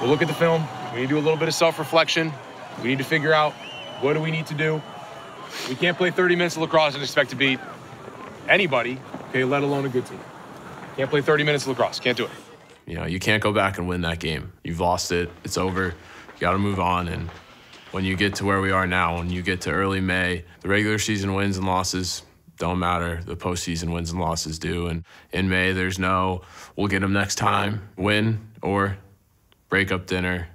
We'll look at the film. We need to do a little bit of self-reflection. We need to figure out what do we need to do. We can't play 30 minutes of lacrosse and expect to beat anybody, okay, let alone a good team. Can't play 30 minutes of lacrosse. Can't do it. You know, you can't go back and win that game. You've lost it. It's over. You got to move on. And when you get to where we are now, when you get to early May, the regular season wins and losses don't matter. The postseason wins and losses do. And in May, there's no, we'll get them next time, win or break up dinner.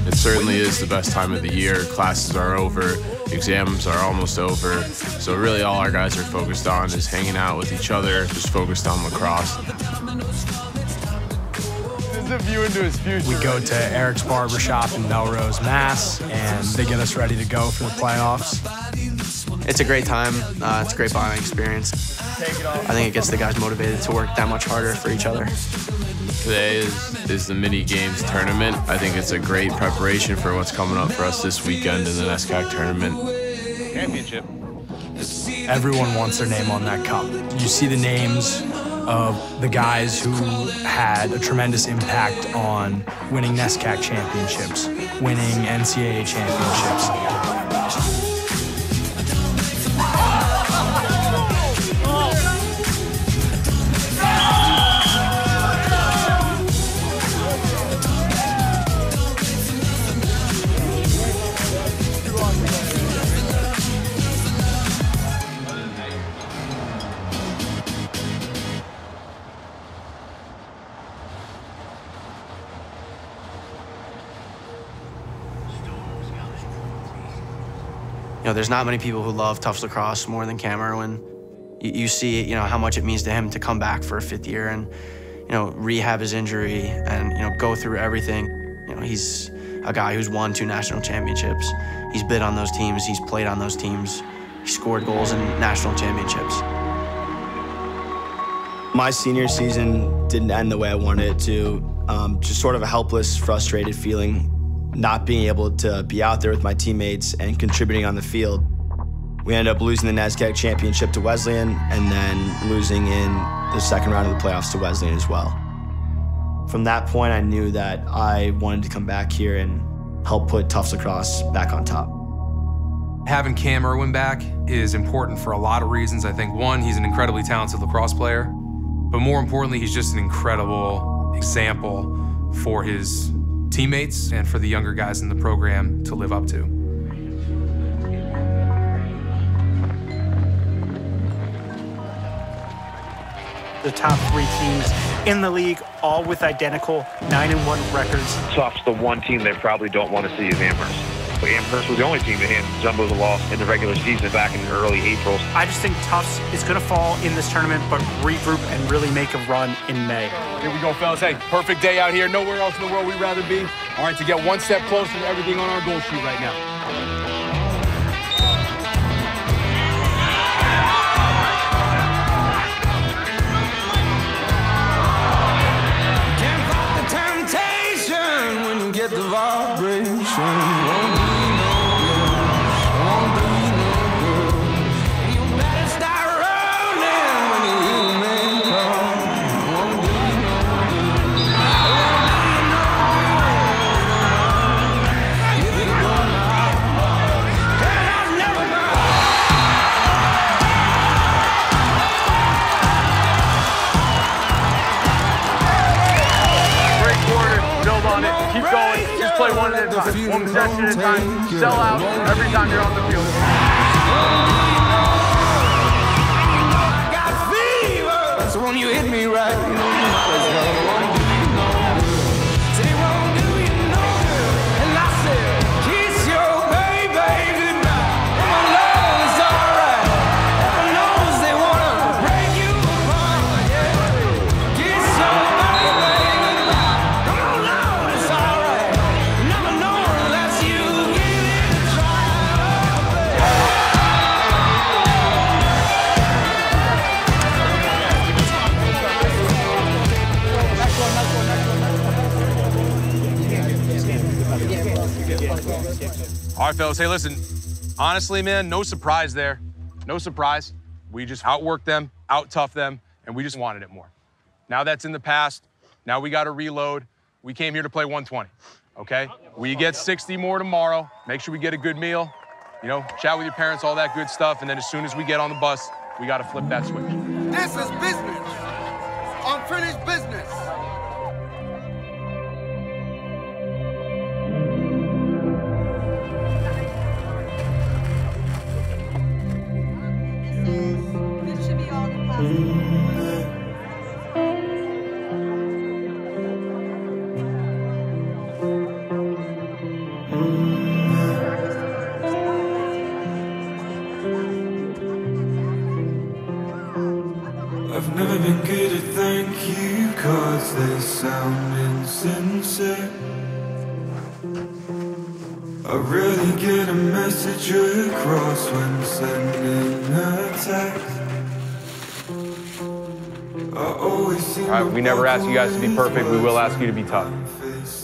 It certainly is the best time of the year. Classes are over, exams are almost over. So really all our guys are focused on is hanging out with each other, just focused on lacrosse. This is a view into his future. We go to Eric's Barbershop in Melrose, Mass, and they get us ready to go for the playoffs. It's a great time. It's a great bonding experience. I think it gets the guys motivated to work that much harder for each other. Today is the mini games tournament. I think it's a great preparation for what's coming up for us this weekend in the NESCAC tournament. Championship. Everyone wants their name on that cup. You see the names of the guys who had a tremendous impact on winning NESCAC championships, winning NCAA championships. You know, there's not many people who love Tufts lacrosse more than Cam Irwin. You see, you know, how much it means to him to come back for a 5th year and, you know, rehab his injury and, you know, go through everything. You know, he's a guy who's won 2 national championships. He's been on those teams, he's played on those teams. He scored goals in national championships. My senior season didn't end the way I wanted it to. Just sort of a helpless, frustrated feeling, not being able to be out there with my teammates and contributing on the field. We ended up losing the NESCAC championship to Wesleyan and then losing in the second round of the playoffs to Wesleyan as well. From that point, I knew that I wanted to come back here and help put Tufts lacrosse back on top. Having Cam Irwin back is important for a lot of reasons. I think, one, he's an incredibly talented lacrosse player, but more importantly, he's just an incredible example for his teammates and for the younger guys in the program to live up to. The top 3 teams in the league, all with identical 9-1 records. Tufts, the one team they probably don't want to see is Amherst. But Amherst was the only team that handed Jumbos a loss in the regular season back in early April. I just think Tufts is going to fall in this tournament, but regroup and really make a run in May. Here we go, fellas. Hey, perfect day out here. Nowhere else in the world we'd rather be. All right, to get one step closer to everything on our goal sheet right now. Can't fight the temptation when you get the vibration. Keep going. Just play one at a time. One possession at a time. Sell out every time you're on the field. I got fever, so when you hit me right, you know you might as well. Say, won't do you no good. And I said, kiss your baby goodbye. My love is alright. Heaven knows they wanna break you apart. Yeah. Kiss your baby goodbye. Come on, Lord, it's alright. Never know unless you give it a try. All right, fellas. Hey, listen. Honestly, man, no surprise there. No surprise. We just outworked them, out-toughed them, and we just wanted it more. Now that's in the past. Now we got to reload. We came here to play 120, okay? We get 60 more tomorrow. Make sure we get a good meal. You know, chat with your parents, all that good stuff, and then as soon as we get on the bus, we got to flip that switch. This is business. Unfinished business. This should be all the plastic. I've never been good at thank you cards, they sound insincere. I rarely get a message across when sending a text. All right, we never ask you guys to be perfect. We will ask you to be tough.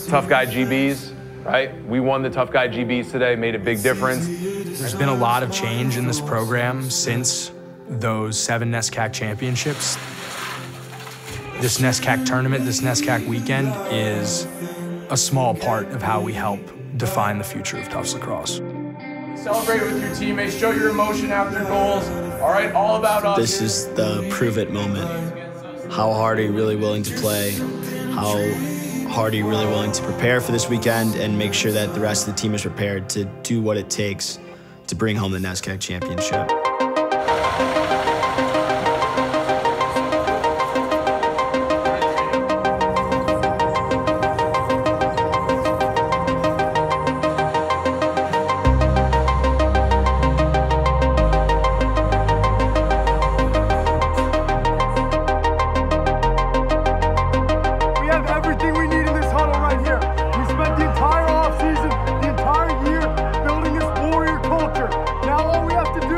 Tough guy GBs, right? We won the tough guy GBs today, made a big difference. There's been a lot of change in this program since those 7 NESCAC championships. This NESCAC tournament, this NESCAC weekend is a small part of how we help define the future of Tufts lacrosse. Celebrate with your teammates, show your emotion after goals. All right, all about us. This is the prove it moment. How hard are you really willing to play? How hard are you really willing to prepare for this weekend and make sure that the rest of the team is prepared to do what it takes to bring home the NESCAC championship? Now all we have to do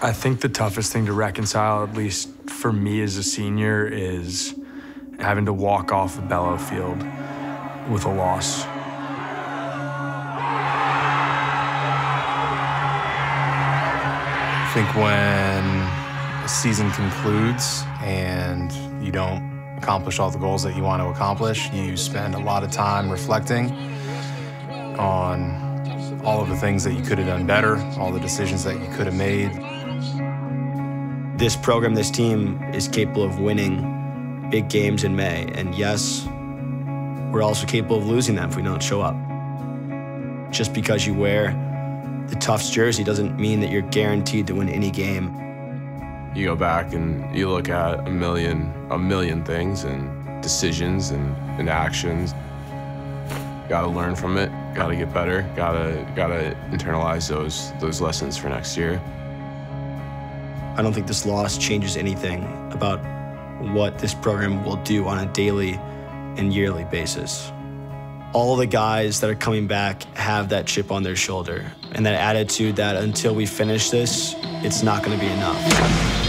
I think the toughest thing to reconcile, at least for me as a senior, is having to walk off the Barrow field with a loss. I think when a season concludes and you don't accomplish all the goals that you want to accomplish, you spend a lot of time reflecting on all of the things that you could have done better, all the decisions that you could have made. This program, this team is capable of winning big games in May, and yes, we're also capable of losing them if we don't show up. Just because you wear the Tufts jersey doesn't mean that you're guaranteed to win any game. You go back and you look at a million things and decisions and actions. Gotta learn from it, gotta get better, gotta internalize those lessons for next year. I don't think this loss changes anything about what this program will do on a daily and yearly basis. All the guys that are coming back have that chip on their shoulder and that attitude that until we finish this, it's not gonna be enough.